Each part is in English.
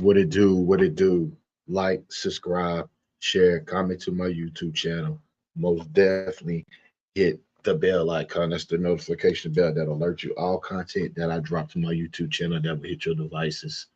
What it do? What it do? Like, subscribe, share, comment to my YouTube channel. Most definitely hit the bell icon. That's the notification bell that alert you all content that I drop to my YouTube channel that will hit your devices.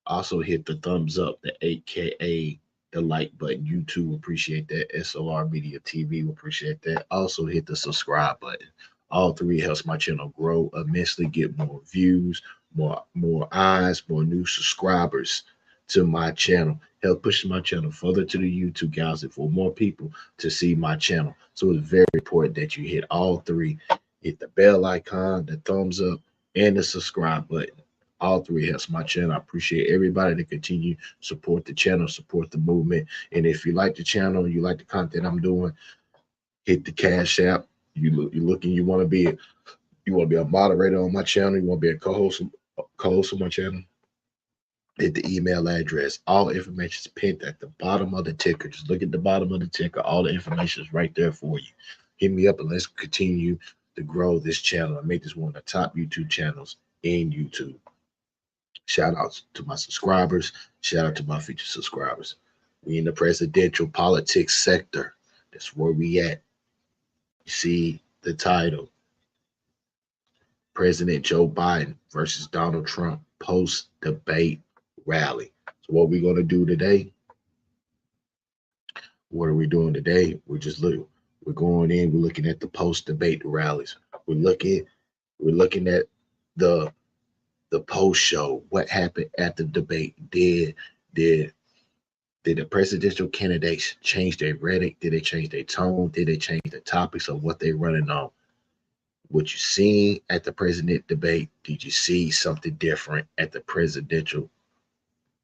Also hit the thumbs up, the AKA the like button. YouTube will appreciate that. S.L.R Media TV will appreciate that. Also hit the subscribe button. All three helps my channel grow immensely, get more views, more eyes, more new subscribers to my channel. Help push my channel further to the YouTube guys and for more people to see my channel. So it's very important that you hit all three. Hit the bell icon, the thumbs up, and the subscribe button. All three helps my channel. I appreciate everybody to continue support the channel, support the movement. And if you like the channel, you like the content I'm doing, hit the cash app. You're looking, you want to be a moderator on my channel, you want to be a co-host on my channel. Hit the email address. All information is pinned at the bottom of the ticker. Just look at the bottom of the ticker. All the information is right there for you. Hit me up and let's continue to grow this channel and make this one of the top YouTube channels in YouTube. Shout out to my subscribers. Shout out to my future subscribers. We in the presidential politics sector. That's where we at. You see the title. President Joe Biden versus Donald Trump post-debate rally. So what we're going to do today, what are we doing today? We're going in, we're looking at the post-debate rallies. We're looking at the post show, what happened at the debate. Did the presidential candidates change their rhetoric? Did they change their tone? Did they change the topics of what they're running on? What you seen at the president debate? Did you see something different at the presidential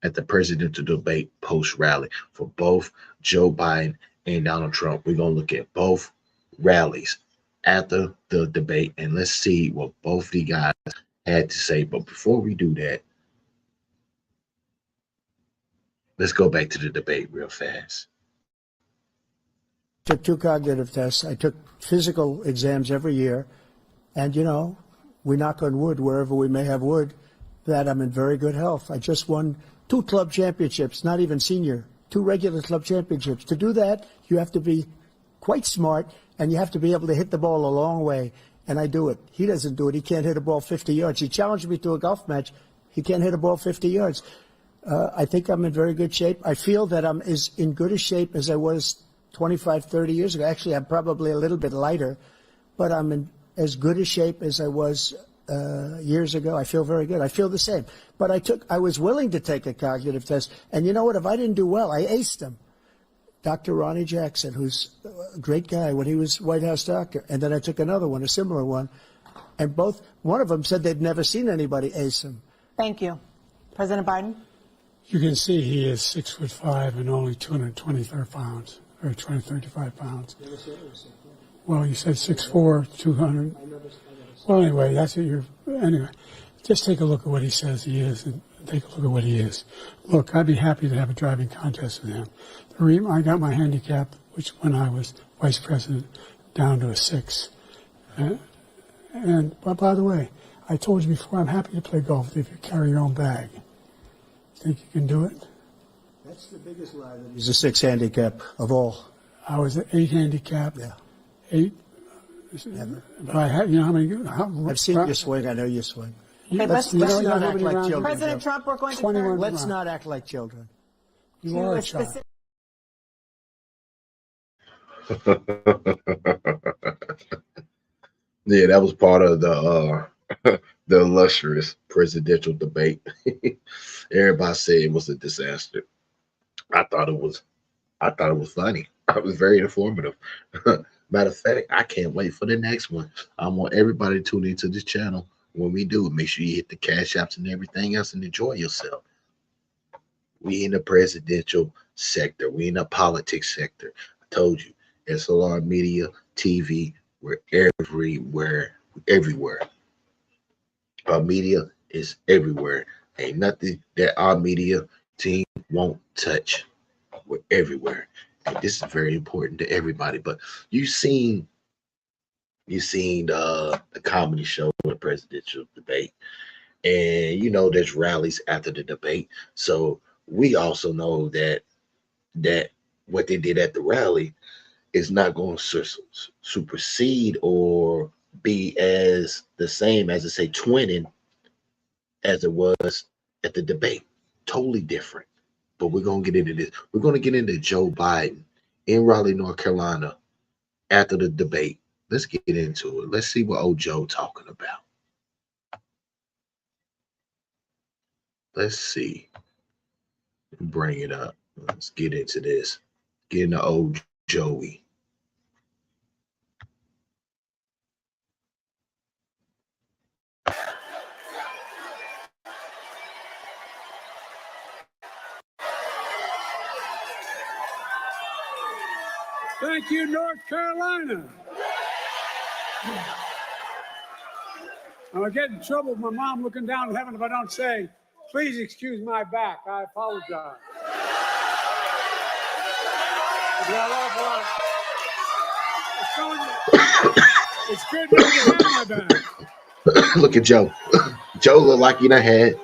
debate post rally for both Joe Biden and Donald Trump? We're gonna look at both rallies after the debate and let's see what both the guys had to say. But before we do that, let's go back to the debate real fast. Took 2 cognitive tests. I took physical exams every year. And, we knock on wood wherever we may have wood, that I'm in very good health. I just won 2 club championships, not even senior, 2 regular club championships. To do that, you have to be quite smart, and you have to be able to hit the ball a long way. And I do it. He doesn't do it. He can't hit a ball 50 yards. He challenged me to a golf match. He can't hit a ball 50 yards. I think I'm in very good shape. I feel that I'm as in good a shape as I was 25, 30 years ago. Actually, I'm probably a little bit lighter, but I'm in as good a shape as I was years ago. I feel very good. I feel the same. But I was willing to take a cognitive test. And you know what? If I didn't do well, I aced them. Dr. Ronnie Jackson, who's a great guy when he was White House doctor. And then I took another one, a similar one. And one of them said they'd never seen anybody ace him. Thank you. President Biden? You can see he is 6'5" and only 223 pounds, or 235 pounds. Well, you said 6'4", 200. Well, anyway, that's what anyway, just take a look at what he says he is and take a look at what he is. Look, I'd be happy to have a driving contest with him. I got my handicap, which when I was vice president, down to a 6. But by the way, I told you before, I'm happy to play golf if you carry your own bag. Think you can do it? That's the biggest lie. He's a 6 handicap of all. I was an 8 handicap. Yeah. 8. Never. But I had, how many? I've seen you swing. I know you swing. Okay, let's not act like children. President Trump, we're going to 21 turn. Let's not act like children. You are a child. Yeah, that was part of the the illustrious presidential debate. Everybody said it was a disaster. I thought it was funny. It was very informative. Matter of fact, I can't wait for the next one. I want everybody to tune into this channel when we do it. Make sure you hit the cash apps and everything else and enjoy yourself. We in the presidential sector. We in the politics sector. I told you, S.L.R Media TV, we're everywhere. Everywhere. Our media is everywhere. Ain't nothing that our media team won't touch. We're everywhere. And this is very important to everybody. But you seen the comedy show, the presidential debate, and there's rallies after the debate. So we also know that what they did at the rally is not going to supersede or be as the same as, say, twinning as it was at the debate. Totally different. But we're going to get into this. We're going to get into Joe Biden in Raleigh, North Carolina after the debate. Let's get into it. Let's see what old Joe talking about. Let's see. Bring it up. Let's get into this. Get into old Joey. Thank you, North Carolina. I'm gonna get in trouble with my mom looking down in heaven if I don't say, please excuse my back. I apologize. It's good not to have my back. Look at Joe. Joe look like he done had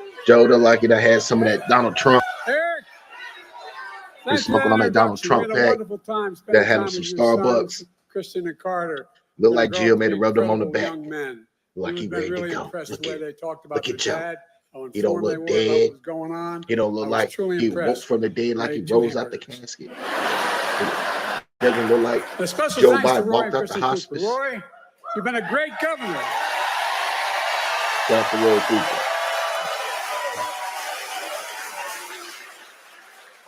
some of that Donald Trump. Eric, He's smoking on that Donald Trump pack. That had him some Starbucks. Kristen and Carter. Look like Jill made it rub them on the back. Men. Like he ready to go. Look at Joe. Dad, he don't look dead. Going on. He don't look like he woke from the dead, like he rose out the casket. It doesn't look like Joe Biden walked out the hospice. Roy, you've been a great governor. That's the Roy Cooper.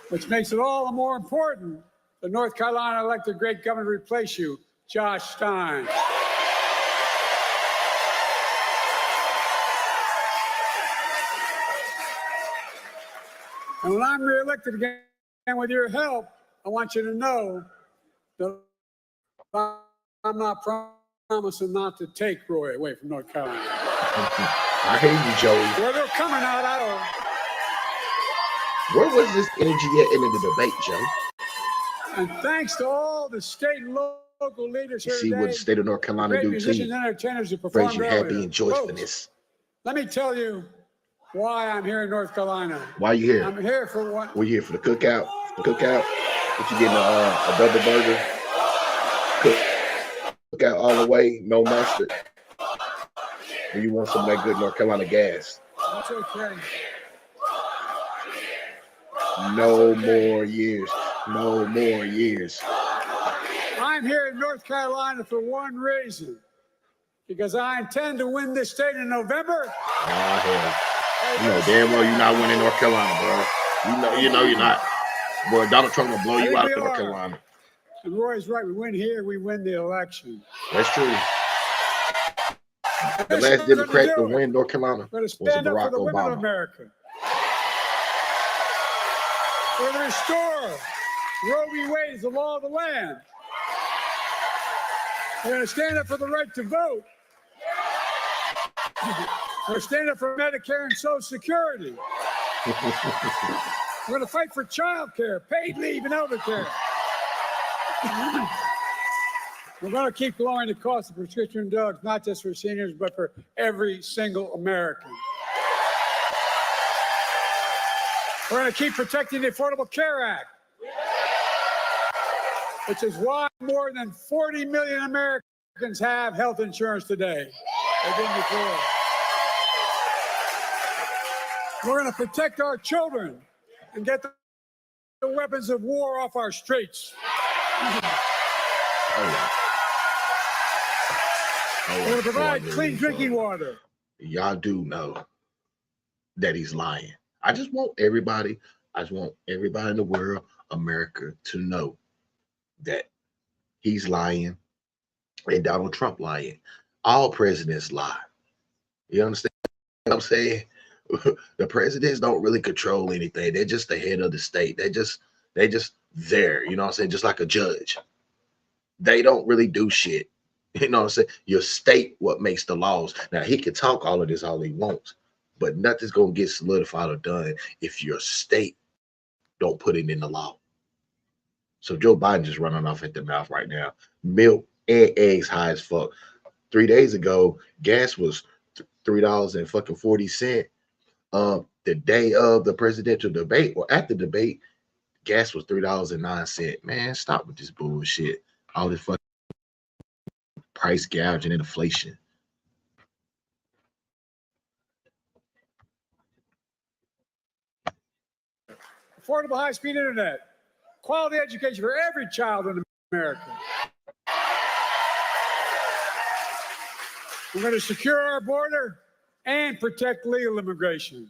Which makes it all the more important that North Carolina elected a great governor to replace you, Josh Stein. And when I'm reelected again with your help, I want you to know that I'm not promising not to take Roy away from North Carolina. I hear you, Joey. Where they're coming out, I don't. Where was this energy at in the debate, Joe? And thanks to all the state and local leaders here see today, what the state of North Carolina do to you. Entertainers who Brings you earlier. happy and joyfulness. Let me tell you why I'm here in North Carolina. Why you here? I'm here for what? We're here for the cookout. The cookout. What you getting? A double burger. Cookout all the way, no mustard. Or you want some of that good North Carolina gas? That's okay. No more years. No more years. I'm here in North Carolina for one reason. Because I intend to win this state in November. Hell. You know damn well you're not winning North Carolina, bro. You know you're not. Boy, Donald Trump will blow you out of North Carolina. And Roy's right. We win here, we win the election. That's true. The last Democrat to win North Carolina was Barack Obama. America. We're going to restore Roe v. Wade as the law of the land. We're going to stand up for the right to vote. We're going to stand up for Medicare and Social Security. We're going to fight for child care, paid leave, and elder care. We're going to keep lowering the cost of prescription drugs, not just for seniors, but for every single American. We're going to keep protecting the Affordable Care Act, which is why more than 40 million Americans have health insurance today. They didn't before. We're going to protect our children and get the weapons of war off our streets. We're going to provide clean drinking water. Y'all do know that he's lying. I just want everybody in the world, America, to know that he's lying and Donald Trump lying. All presidents lie. You understand what I'm saying? The presidents don't really control anything. They're just the head of the state. They just there, you know what I'm saying? Just like a judge. They don't really do shit. You know what I'm saying? Your state what makes the laws. Now he can talk all of this all he wants, but nothing's gonna get solidified or done if your state don't put it in the law. So Joe Biden just running off at the mouth right now. Milk and eggs high as fuck. 3 days ago, gas was $3.40. The day of the presidential debate or at the debate, gas was $3.09. Man, stop with this bullshit. All this fucking price gouging and inflation. Affordable high-speed internet, quality education for every child in America. We're going to secure our border and protect legal immigration.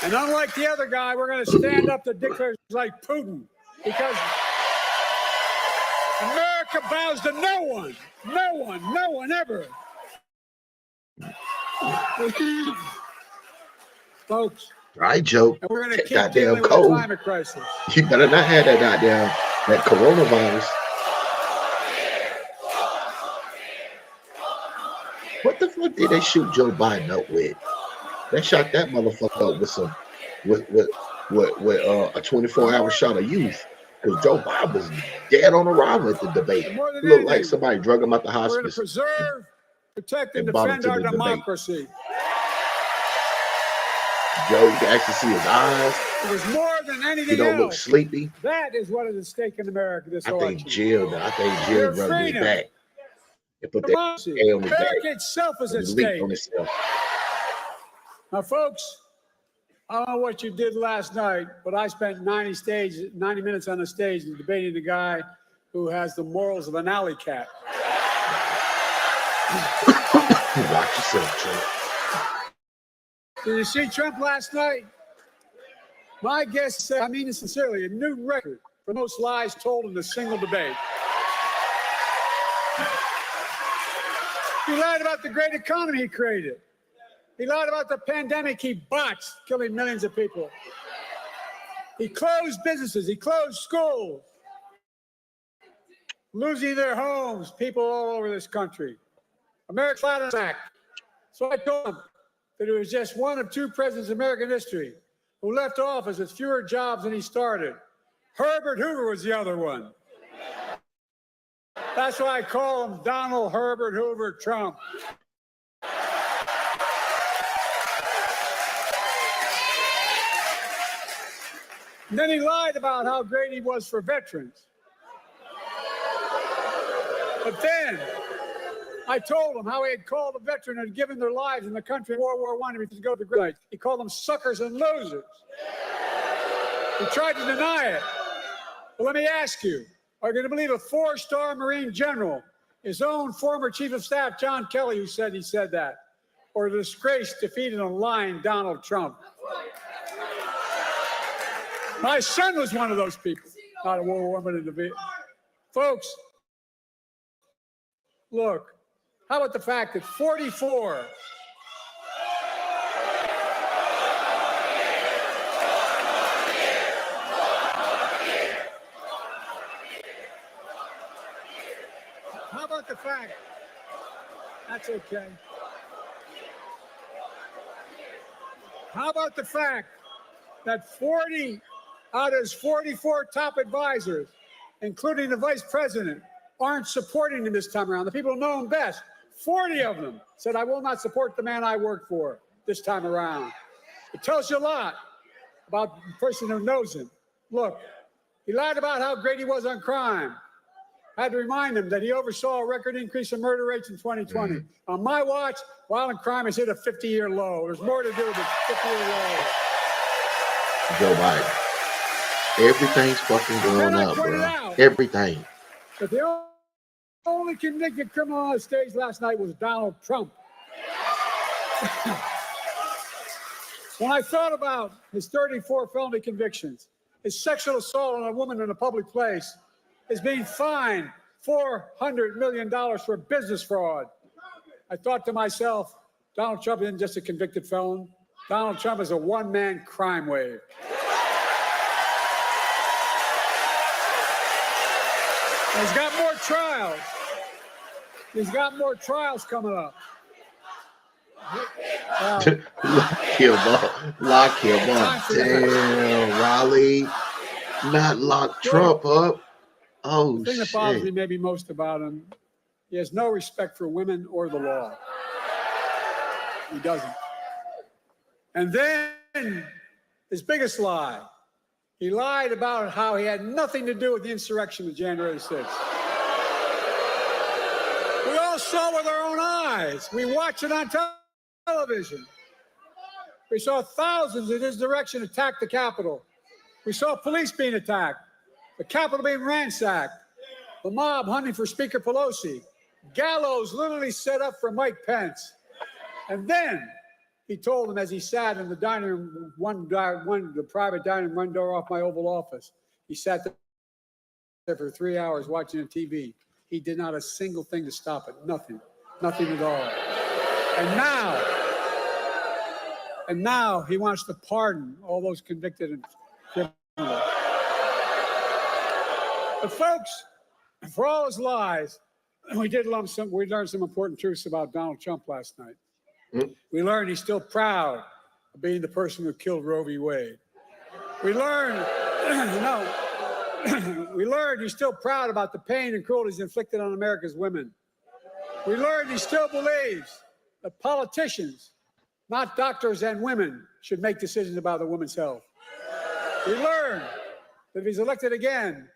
And unlike the other guy, we're going to stand up to dictators like Putin, because America bows to no one, no one ever. Folks, Right, Joe. and we're going to keep Goddamn dealing with the cold. climate crisis. You better not have that goddamn that coronavirus. What the fuck did they shoot Joe Biden up with? They shot that motherfucker up with some with a 24-hour shot of youth. Because Joe Biden was dead on arrival at the debate. And more than He looked like anything, somebody drug him out the we're going to hospice. preserve, protect, and and brought him defend to our the debate. democracy. Joe, you can actually see his eyes. It was more than He anything don't look else. sleepy. That is what is at stake in America this I think election. Jill Your rubbed his freedom. back and put that Democracy. hand on his back America itself is at and leaped stake. on himself. Now, folks, I don't know what you did last night, but I spent 90 minutes on the stage debating the guy who has the morals of an alley cat. Watch yourself, Joe. Did you see Trump last night? My guess said, I mean it sincerely, a new record for most lies told in a single debate. He lied about the great economy he created. He lied about the pandemic he botched, killing millions of people. He closed businesses. He closed schools, losing their homes, people all over this country. America's Flat Act. So I told him that it was just one of two presidents in American history who left office with fewer jobs than he started. Herbert Hoover was the other one. That's why I call him Donald Herbert Hoover Trump. And then he lied about how great he was for veterans. But then I told him how he had called a veteran and given their lives in the country in World War I and to go to the grave. He called them suckers and losers. He tried to deny it. Well, let me ask you, are you going to believe a 4-star Marine general, his own former chief of staff, John Kelly, who said he said that, or the disgraced, defeated and lying Donald Trump? My son was one of those people, not a World War I, but in the Vietnam. Folks, look, how about the fact that 44 How about the fact, that's okay. How about the fact that 40 out of his 44 top advisors, including the vice president, aren't supporting him this time around? The people who know him best, 40 of them said, I will not support the man I work for this time around. It tells you a lot about the person who knows him. Look, he lied about how great he was on crime. I had to remind him that he oversaw a record increase in murder rates in 2020. On my watch, violent crime has hit a 50-year low. There's more to do with a 50-year low. Joe Biden. Everything's fucking going up, bro. Everything. But the only convicted criminal on the stage last night was Donald Trump. When I thought about his 34 felony convictions, his sexual assault on a woman in a public place, is being fined $400 million for business fraud, I thought to myself, Donald Trump isn't just a convicted felon. Donald Trump is a one-man crime wave. And he's got more trials. He's got more trials coming up. Lock him up. Lock him up. Damn, Raleigh. Not lock Trump up. Oh, The thing that bothers me maybe most about him He has no respect for women or the law. He doesn't. And then his biggest lie, he lied about how he had nothing to do with the insurrection of January 6th. We all saw with our own eyes. We watched it on television. We saw thousands in his direction attack the Capitol. We saw police being attacked, the Capitol being ransacked, the mob hunting for Speaker Pelosi, gallows literally set up for Mike Pence. And then he told them as he sat in the dining room, the private dining room, one door off my Oval Office. He sat there for 3 hours watching the TV. He did not a single thing to stop it. Nothing. Nothing at all. And now he wants to pardon all those convicted and criminals. But folks, for all his lies, we learned some important truths about Donald Trump last night. We learned he's still proud of being the person who killed Roe v. Wade. We learned he's still proud about the pain and cruelties inflicted on America's women. We learned he still believes that politicians, not doctors and women, should make decisions about a woman's health. We learned that if he's elected again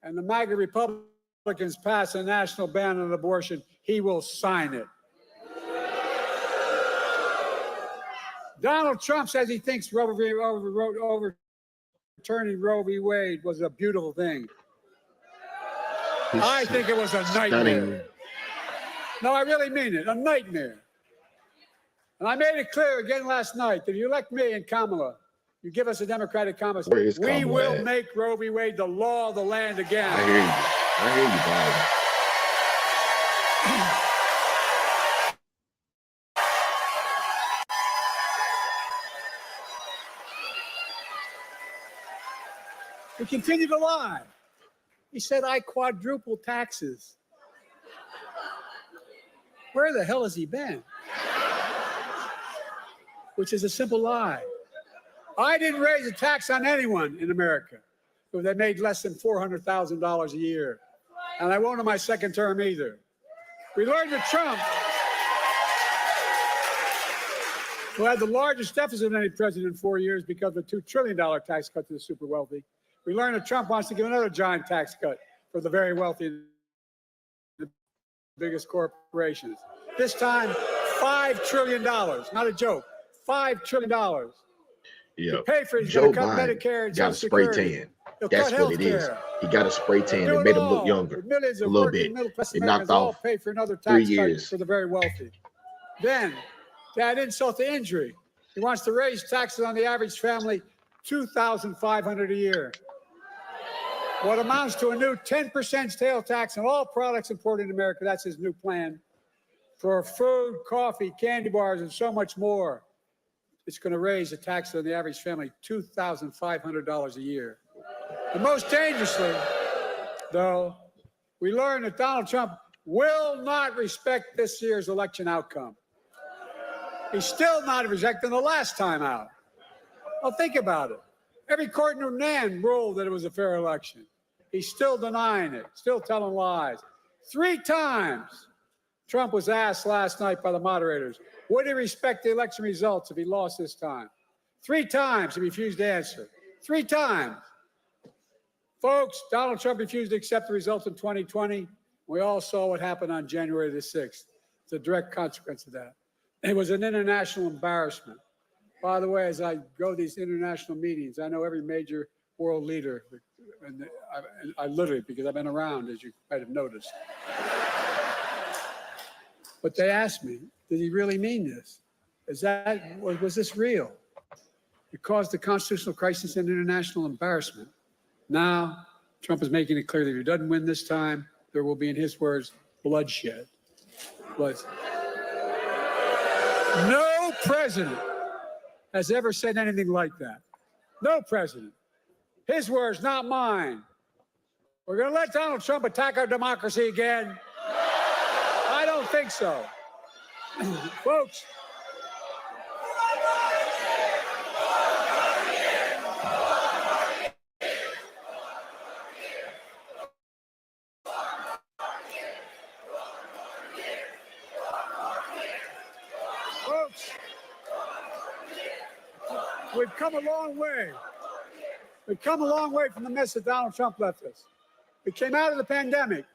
and the MAGA Republicans pass a national ban on abortion, he will sign it. Donald Trump says he thinks overturning Roe v. Wade was a beautiful thing. I think it was a nightmare. No, I really mean it, a nightmare. And I made it clear again last night that if you elect me and Kamala, you give us a Democratic Congress, we will make Roe v. Wade the law of the land again. I hear you, Bob. We continue to lie. He said, I quadruple taxes. Where the hell has he been? Which is a simple lie. I didn't raise a tax on anyone in America who they made less than $400,000 a year. And I won't in my second term either. We learned that Trump, who had the largest deficit of any president in 4 years because of a $2 trillion tax cut to the super wealthy, we learned that Trump wants to give another giant tax cut for the very wealthy and the biggest corporations. This time, $5 trillion, not a joke, $5 trillion. Yeah. To pay for Joe cut Biden Medicare and got a Social spray Security. tan. He'll That's cut what it is. He got a spray tan that made him look younger millions a of little working bit. middle-class It Americans knocked all off pay for another 3 tax cut years. for the very wealthy. Then, to add insult to injury, he wants to raise taxes on the average family $2,500 a year. What amounts to a new 10% sales tax on all products imported in America. That's his new plan for food, coffee, candy bars, and so much more. It's going to raise the tax on the average family $2,500 a year. And most dangerously, though, we learned that Donald Trump will not respect this year's election outcome. He's still not respecting the last time out. Well, think about it. Every court in Newnan ruled that it was a fair election. He's still denying it, still telling lies. 3 times Trump was asked last night by the moderators, would he respect the election results if he lost this time? 3 times he refused to answer. 3 times. Folks, Donald Trump refused to accept the results in 2020. We all saw what happened on January the 6th. It's a direct consequence of that. It was an international embarrassment. By the way, as I go to these international meetings, I know every major world leader, and I literally, because I've been around, as you might have noticed. But they asked me, did he really mean this? Was this real? It caused a constitutional crisis and international embarrassment. Now, Trump is making it clear that if he doesn't win this time, there will be, in his words, bloodshed. No president has ever said anything like that. No president. His words, not mine. We're going to let Donald Trump attack our democracy again? I don't think so. Folks, folks, we've come a long way. We've come a long way from the mess that Donald Trump left us. We came out of the pandemic.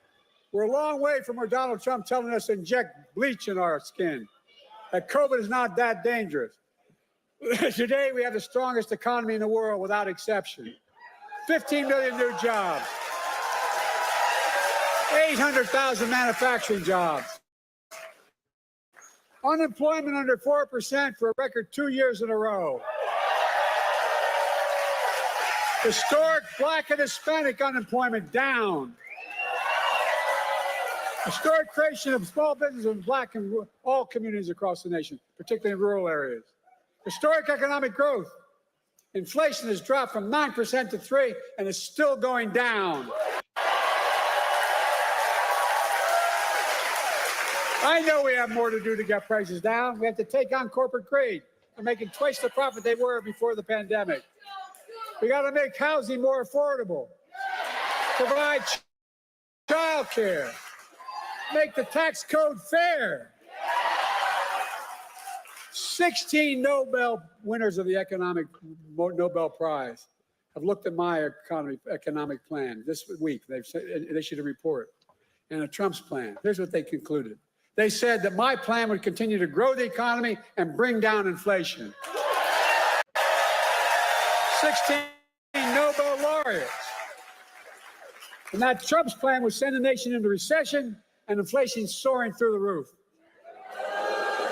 We're a long way from where Donald Trump telling us to inject bleach in our skin, that COVID is not that dangerous. Today, we have the strongest economy in the world without exception. 15 million new jobs, 800,000 manufacturing jobs, unemployment under 4% for a record 2 years in a row. Historic Black and Hispanic unemployment down. Historic creation of small businesses in Black and all communities across the nation, particularly in rural areas. Historic economic growth. Inflation has dropped from 9% to 3% and is still going down. I know we have more to do to get prices down. We have to take on corporate greed. They're making twice the profit they were before the pandemic. We got to make housing more affordable, provide child care, make the tax code fair. 16 Nobel winners of the economic Nobel Prize have looked at my economic plan this week. They've issued a report and a Trump's plan. Here's what they concluded. They said that my plan would continue to grow the economy and bring down inflation. 16 Nobel laureates. And that Trump's plan would send the nation into recession and inflation soaring through the roof.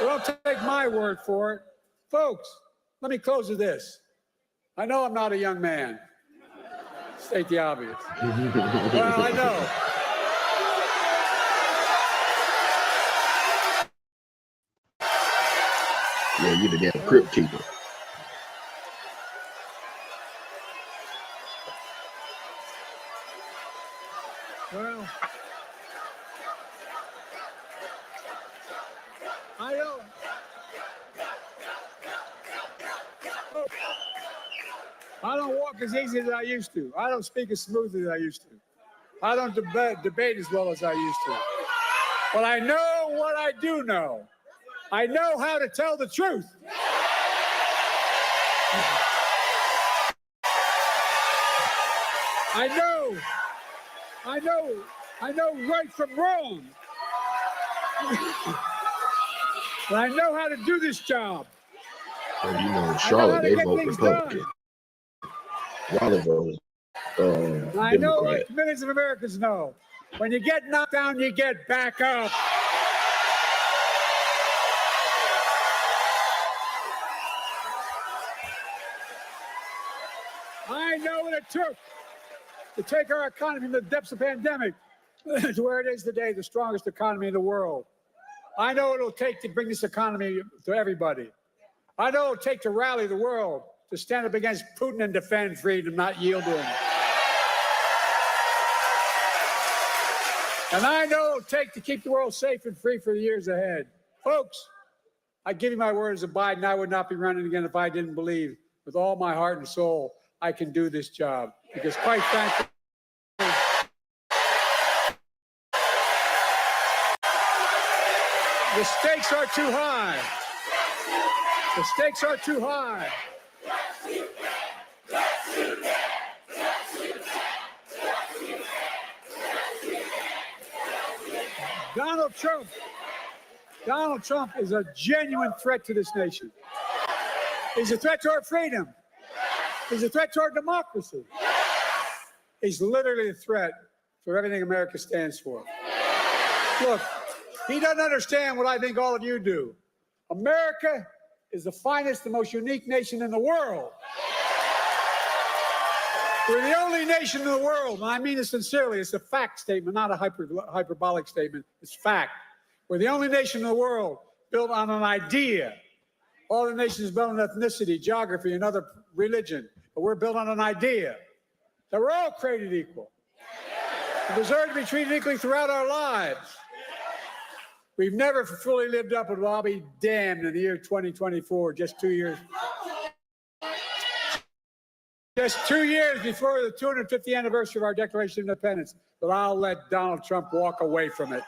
Well, don't take my word for it. Folks, let me close with this. I know I'm not a young man. State the obvious. Well, I know. Yeah, you the damn crypt keeper. Well, I don't. I don't walk as easy as I used to. I don't speak as smoothly as I used to. I don't debate as well as I used to. But I know what I do know. I know how to tell the truth. I know right from wrong. But I know how to do this job. And you know, in Charlotte, they vote Republican. Raleigh votes I know Democrat. what millions of Americans know. When you get knocked down, you get back up. I know what it took to take our economy from the depths of the pandemic to where it is today, the strongest economy in the world. I know what it'll take to bring this economy to everybody. I know what it'll take to rally the world, to stand up against Putin and defend freedom, not yield to him. And I know what it'll take to keep the world safe and free for the years ahead. Folks, I give you my word as a Biden, I would not be running again if I didn't believe with all my heart and soul I can do this job. Because quite frankly, the stakes are too high. The stakes are too high. Donald Trump is a genuine threat to this nation. He's a threat to our freedom. He's a threat to our democracy. He's literally a threat for everything America stands for. Look, he doesn't understand what I think all of you do. America is the finest, the most unique nation in the world. We're the only nation in the world, and I mean it sincerely. It's a fact statement, not a hyperbolic statement. It's fact. We're the only nation in the world built on an idea. All the nations built on ethnicity, geography, and other religion. But we're built on an idea that we're all created equal. We deserve to be treated equally throughout our lives. We've never fully lived up to it. I'll be damned in the year 2024, just 2 years. Just 2 years before the 250th anniversary of our Declaration of Independence, but I'll let Donald Trump walk away from it.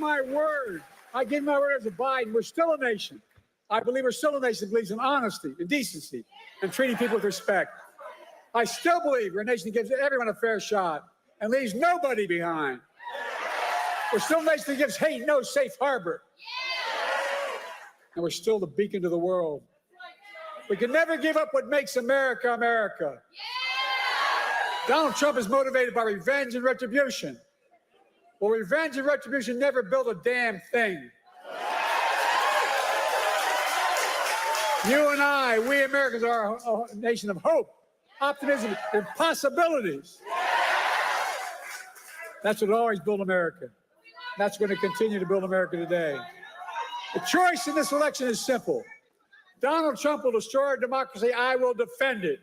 my word. I give my word as a Biden. We're still a nation. I believe we're still a nation that believes in honesty and decency and treating people with respect. I still believe we're a nation that gives everyone a fair shot and leaves nobody behind. We're still a nation that gives hate no safe harbor. And we're still the beacon to the world. We can never give up what makes America, America. Donald Trump is motivated by revenge and retribution. Well, revenge and retribution never built a damn thing. You and I, we Americans, are a nation of hope, optimism, and possibilities. That's what always built America. That's going to continue to build America today. The choice in this election is simple. Donald Trump will destroy our democracy. I will defend it.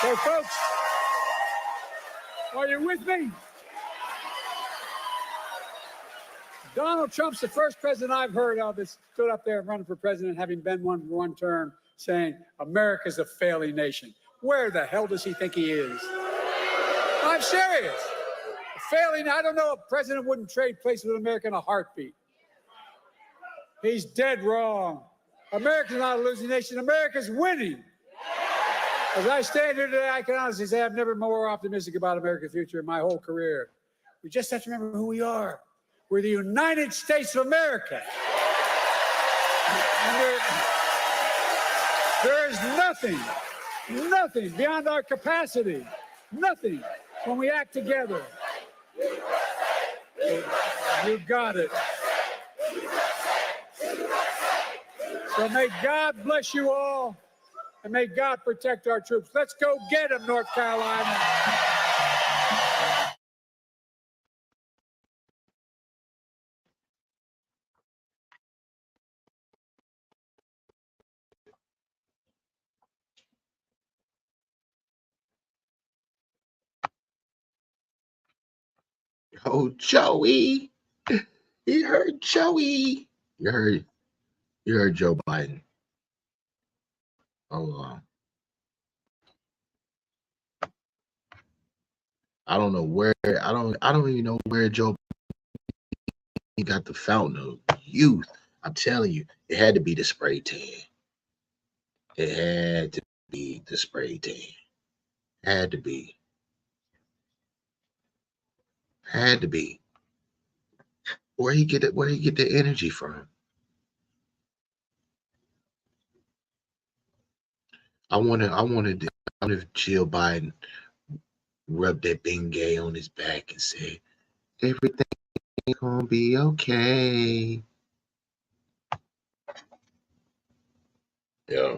So, folks, are you with me? Donald Trump's the first president I've heard of that stood up there running for president, having been one for one term, saying America's a failing nation. Where the hell does he think he is? I'm serious. Failing, I don't know, a president wouldn't trade places with America in a heartbeat. He's dead wrong. America's not a losing nation. America's winning. As I stand here today, I can honestly say I've never been more optimistic about America's future in my whole career. We just have to remember who we are. We're the United States of America. And there is nothing beyond our capacity, nothing when we act together. You got it. So may God bless you all, and may God protect our troops. Let's go get them, North Carolina. Oh, Joey. You heard Joey. You heard Joe Biden. Hold on. I don't know where I don't even know where Joe Biden got the fountain of youth. I'm telling you, it had to be the spray tan. It had to be the spray tan. Had to be. Had to be. Where he get it? Where he get the energy from? I wonder if Jill Biden rubbed that Bengay on his back and said, "Everything gonna be okay." Yeah.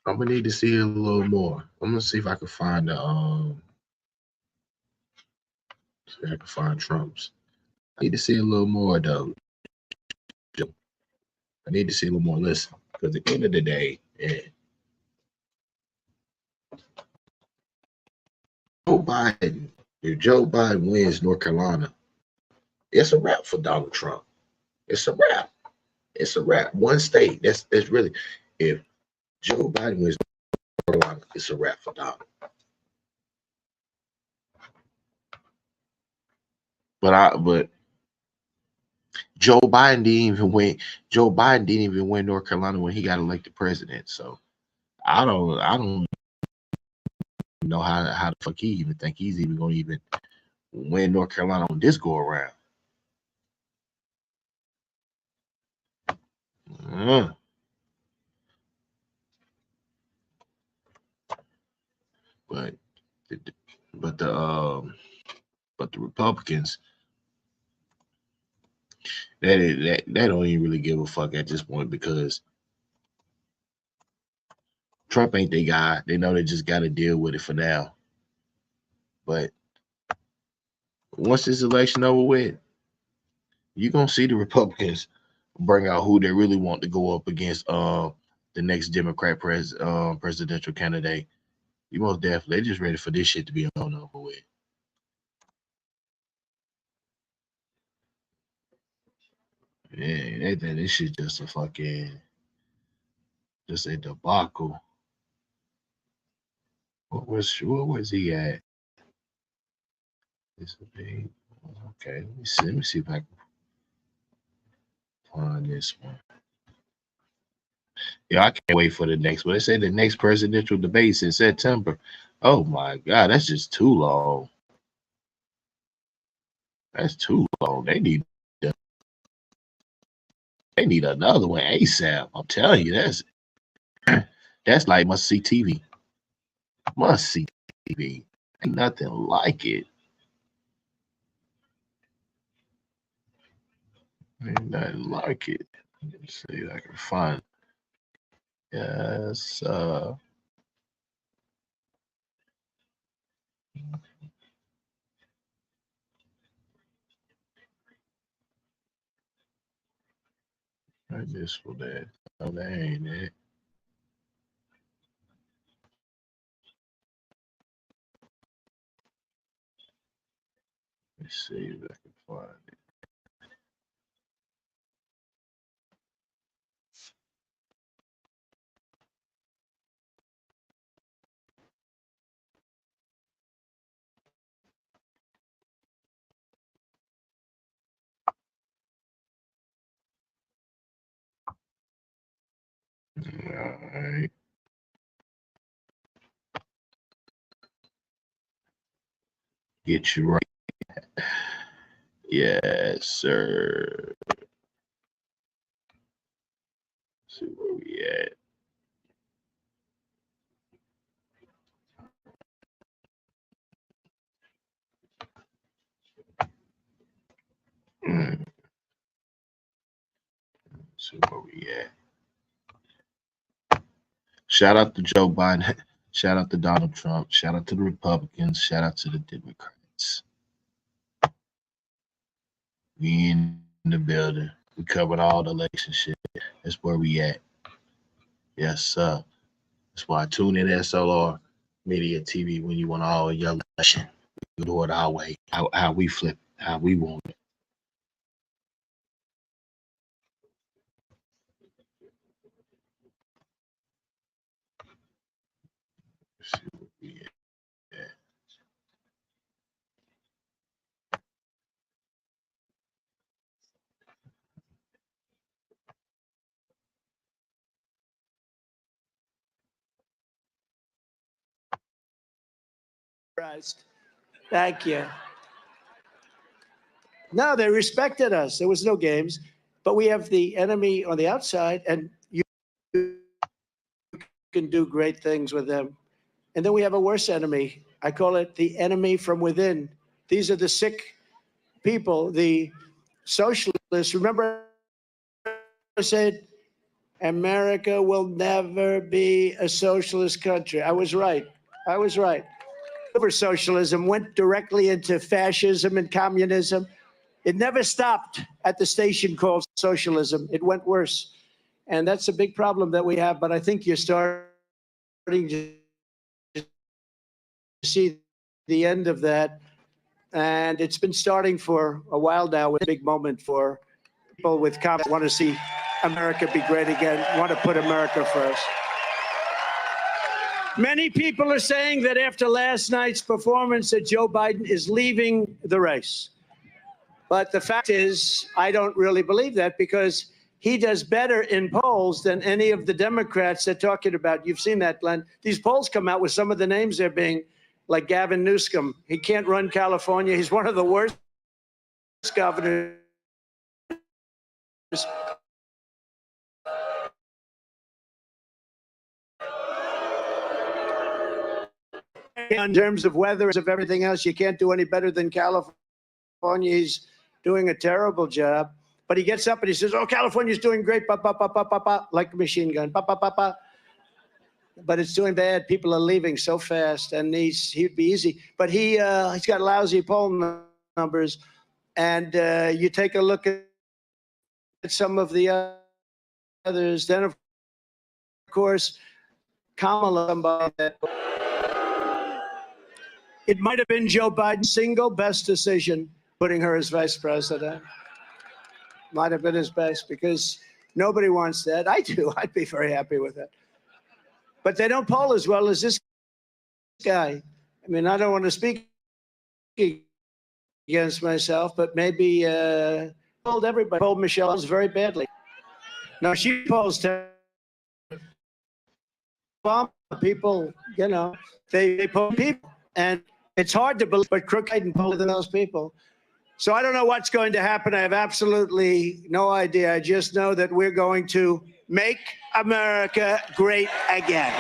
I'm gonna need to see it a little more. I'm gonna see if I can find see if I can find Trump's. I need to see a little more though. I need to see a little more. Listen, because at the end of the day, if Joe Biden wins North Carolina, it's a wrap for Donald Trump. It's a wrap. It's a wrap. One state. That's really, if Joe Biden wins North Carolina, it's a wrap for Donald. But Joe Biden didn't even win. Joe Biden didn't even win North Carolina when he got elected president. So I don't know how the fuck he even think he's even gonna even win North Carolina on this go around. But but the Republicans, they don't even really give a fuck at this point because Trump ain't their guy. They know they just got to deal with it for now. But once this election over with, you're gonna see the Republicans bring out who they really want to go up against the next Democrat presidential candidate. You most definitely, they just ready for this shit to be on over with. Yeah, they think this shit just a fucking Just a debacle. What was he at? This would be okay. Let me see if I can find this one. Yeah, I can't wait for the next one. They say the next presidential debates in September. Oh my God, that's just too long. That's too long. They need another one ASAP. I'm telling you, that's like must see TV. Must see TV. Ain't nothing like it. Ain't nothing like it. Let's see if I can find it. Yes, this for that. No, that ain't it. Let's see if I can find it. All right. Get you right. Yes, sir. Let's see where we at. Let's see where we at. Shout out to Joe Biden. Shout out to Donald Trump. Shout out to the Republicans. Shout out to the Democrats. We in the building. We covered all the election shit. That's where we at. Yes, sir. That's why I tune in to S.L.R. Media TV when you want all your election. We do it our way. How we flip, how we want it. Let's see where we at. Thank you. No, they respected us. There was no games, but we have the enemy on the outside, and you can do great things with them. And then we have a worse enemy. I call it the enemy from within. These are the sick people, the socialists. Remember, I said, America will never be a socialist country. I was right. I was right. Over socialism went directly into fascism and communism. It never stopped at the station called socialism. It went worse. And that's a big problem that we have. But I think you're starting to see the end of that. And it's been starting for a while now with a big moment for people with confidence, want to see America be great again, want to put America first. Many people are saying that after last night's performance that Joe Biden is leaving the race. But the fact is, I don't really believe that because he does better in polls than any of the Democrats they're talking about. You've seen that, Glenn. These polls come out with some of the names they're being, like Gavin Newsom. He can't run California. He's one of the worst governors. In terms of weather, of everything else, you can't do any better than California. He's doing a terrible job. But he gets up and he says, oh, California's doing great, pa, pa, pa, pa, pa, pa, like a machine gun, pa, pa, pa, pa. But it's doing bad. People are leaving so fast, and he'd be easy. But he's got lousy poll numbers. And you take a look at some of the others. Then, of course, Kamala, somebody that it might have been Joe Biden's single best decision, putting her as vice president. Might have been his best because Nobody wants that. I do. I'd be very happy with that. But they don't poll as well as this guy. I mean, I don't want to speak against myself, but maybe polled everybody. Polled Michelle's very badly. No, she polls people, you know, they poll people. And it's hard to believe, but Crooked and poll than those people. So I don't know what's going to happen. I have absolutely no idea. I just know that we're going to make America great again.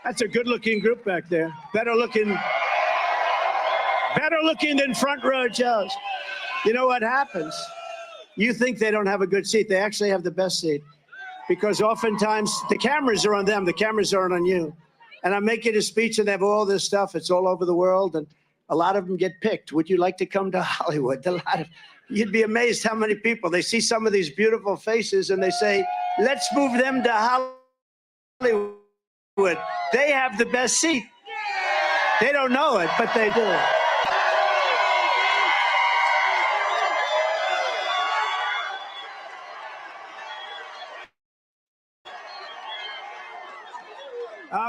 That's a good-looking group back there. Better looking than front row Joes. You know what happens? You think they don't have a good seat. They actually have the best seat because oftentimes the cameras are on them. The cameras aren't on you. And I'm making a speech and they have all this stuff. It's all over the world. And a lot of them get picked. Would you like to come to Hollywood? You'd be amazed how many people. They see some of these beautiful faces and they say, let's move them to Hollywood. They have the best seat. They don't know it, but they do.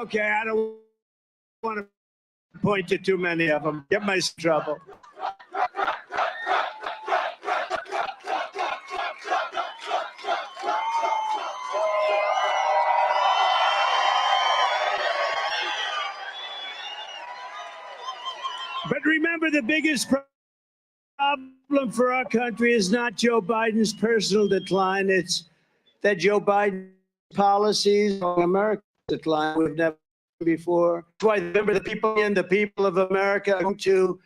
Okay, I don't want to point to too many of them. Get myself in trouble. But remember, the biggest problem for our country is not Joe Biden's personal decline. It's that Joe Biden's policies on America's decline we've never before. That's why remember the people and the people of America are going to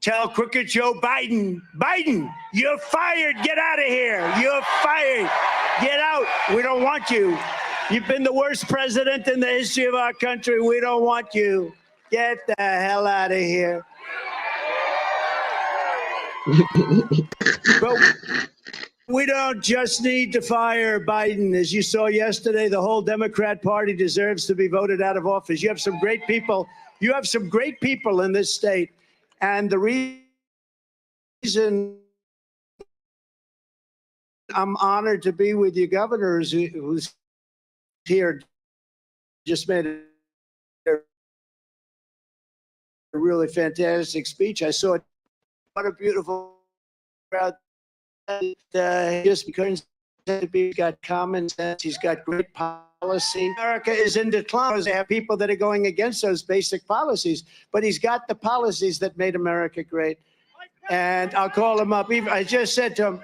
tell crooked Joe Biden, Biden, you're fired. Get out of here. You're fired. Get out. We don't want you. You've been the worst president in the history of our country. We don't want you. Get the hell out of here. But we don't just need to fire Biden. As you saw yesterday, the whole Democrat Party deserves to be voted out of office. You have some great people. You have some great people in this state. And the reason I'm honored to be with you, Governor, who's here, just made a really fantastic speech. I saw it. What a beautiful crowd. Just because he's got common sense, he's got great policy. America is in decline. They have people that are going against those basic policies, but he's got the policies that made America great. And I'll call him up. I just said to him,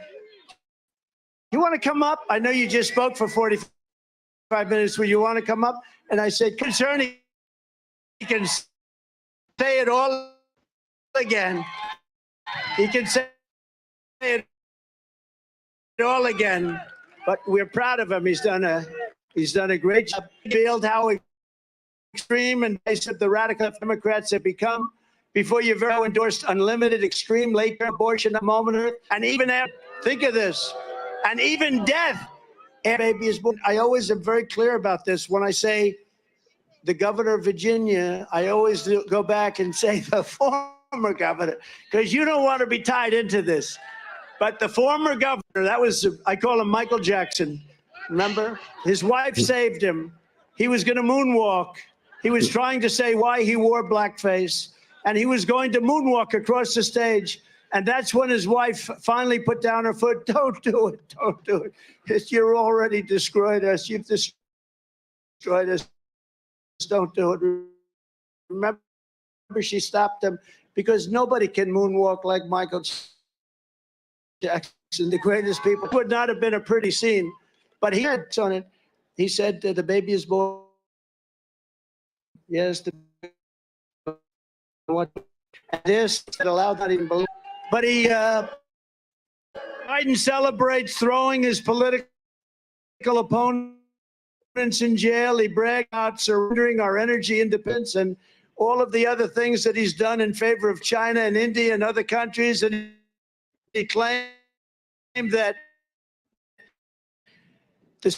you want to come up? I know you just spoke for 45 minutes. Will you want to come up? And I said, concerning, he can say it all again. He can say it all again, but we're proud of him. He's done a great job. Revealed how extreme and basic the radical Democrats have become. Before you've ever endorsed unlimited, extreme, late-term abortion at moment, and even after, think of this, and even death. And baby is born. I always am very clear about this. When I say the governor of Virginia, I always go back and say the former governor, because you don't want to be tied into this. But the former governor, that was, I call him Michael Jackson. Remember? His wife saved him. He was going to moonwalk. He was trying to say why he wore blackface. And he was going to moonwalk across the stage. And that's when his wife finally put down her foot. Don't do it. Don't do it. You're already destroyed us. You've destroyed us. Don't do it. Remember, she stopped him because nobody can moonwalk like Michael Jackson, the greatest people. It would not have been a pretty scene, but he had on it. He said the baby is born. Yes, what this allowed, not even believe. But Biden celebrates throwing his political opponents in jail. He bragged about surrendering our energy independence and all of the other things that he's done in favor of China and India and other countries. And he claimed that the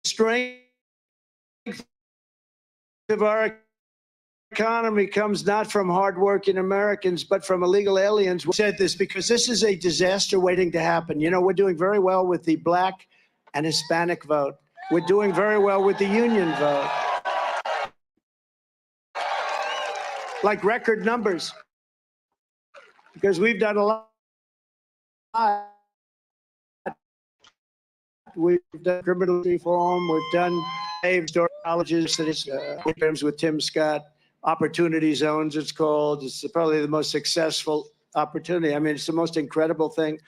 strength of our economy comes not from hardworking Americans, but from illegal aliens. We said this because this is a disaster waiting to happen. You know, we're doing very well with the Black and Hispanic vote. We're doing very well with the union vote. Like record numbers. Because we've done a lot. We've done criminal reform. We've done colleges, programs with Tim Scott, opportunity zones, it's called. It's probably the most successful opportunity. I mean, it's the most incredible thing.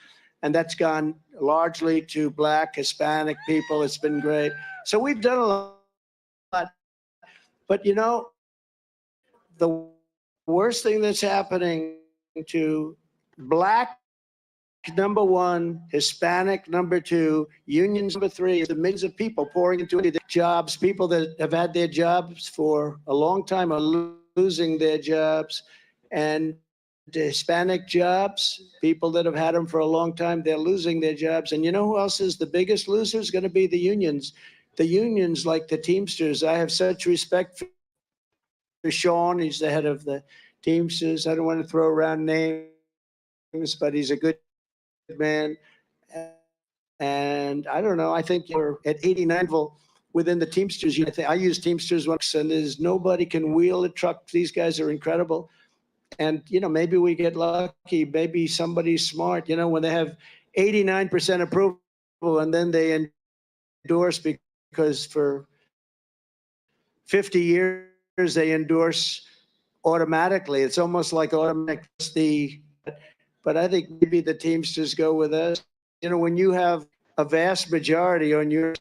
And that's gone largely to Black, Hispanic people. It's been great. So we've done a lot. But, you know, the worst thing that's happening to Black, number one, Hispanic, number two, unions, number three, the millions of people pouring into their jobs, people that have had their jobs for a long time are losing their jobs. And the Hispanic jobs, people that have had them for a long time, they're losing their jobs. And you know who else is the biggest loser? Is going to be the unions. The unions, like the Teamsters. I have such respect for Sean. He's the head of the Teamsters. I don't want to throw around names, but he's a good man. And I don't know, I think you're at 89 within the Teamsters. I use Teamsters once, and there's nobody can wheel a truck. These guys are incredible. And, you know, maybe we get lucky. Maybe somebody's smart, you know, when they have 89% approval and then they endorse because for 50 years they endorse automatically. It's almost like automatic. But I think maybe the Teamsters go with us. You know, when you have a vast majority on your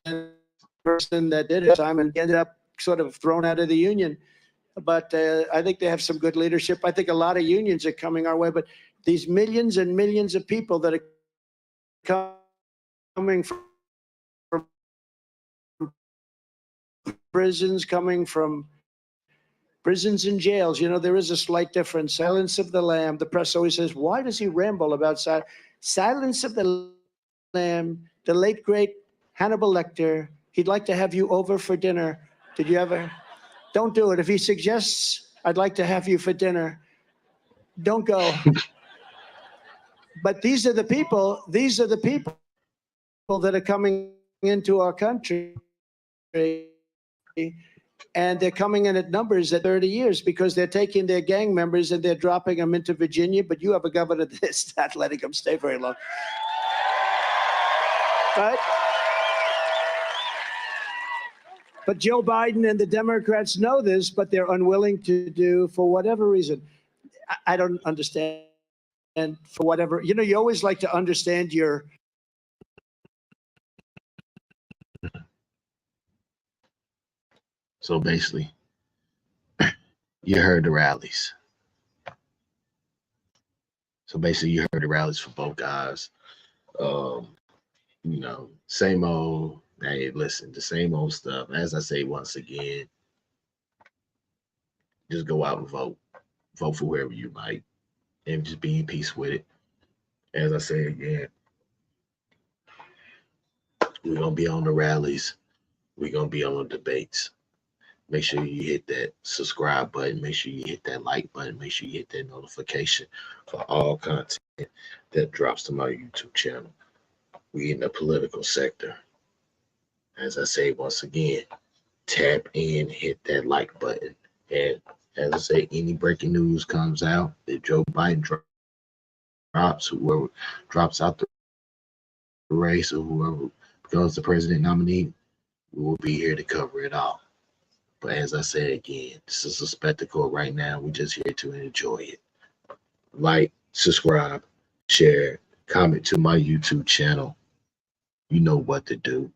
person that did it, Simon ended up sort of thrown out of the union. But I think they have some good leadership. I think a lot of unions are coming our way. But these millions and millions of people that are coming from prisons, coming from prisons and jails, you know, there is a slight difference. Silence of the Lamb. The press always says, why does he ramble about Silence of the Lamb? The late, great Hannibal Lecter, he'd like to have you over for dinner. Did you ever? Don't do it. If he suggests, I'd like to have you for dinner, don't go. But these are the people that are coming into our country. And they're coming in at numbers at 30 years because they're taking their gang members and they're dropping them into Virginia. But you have a governor that's not letting them stay very long. Right? But Joe Biden and the Democrats know this, but they're unwilling to do for whatever reason. I don't understand. And for whatever, you know, you always like to understand your. So basically, you heard the rallies. So basically, you heard the rallies for both guys. You know, same old. Hey, listen, the same old stuff. As I say once again, just go out and vote. Vote for whoever you like, and just be in peace with it. As I say again, we're gonna be on the rallies. We're gonna be on the debates. Make sure you hit that subscribe button. Make sure you hit that like button. Make sure you hit that notification for all content that drops to my YouTube channel. We in the political sector. As I say once again, tap in, hit that like button. And as I say, any breaking news comes out, if Joe Biden drops, whoever drops out the race or whoever becomes the president nominee, we will be here to cover it all. But as I said again, this is a spectacle right now. We're just here to enjoy it. Like, subscribe, share, comment to my YouTube channel. You know what to do.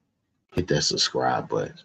Hit that subscribe button.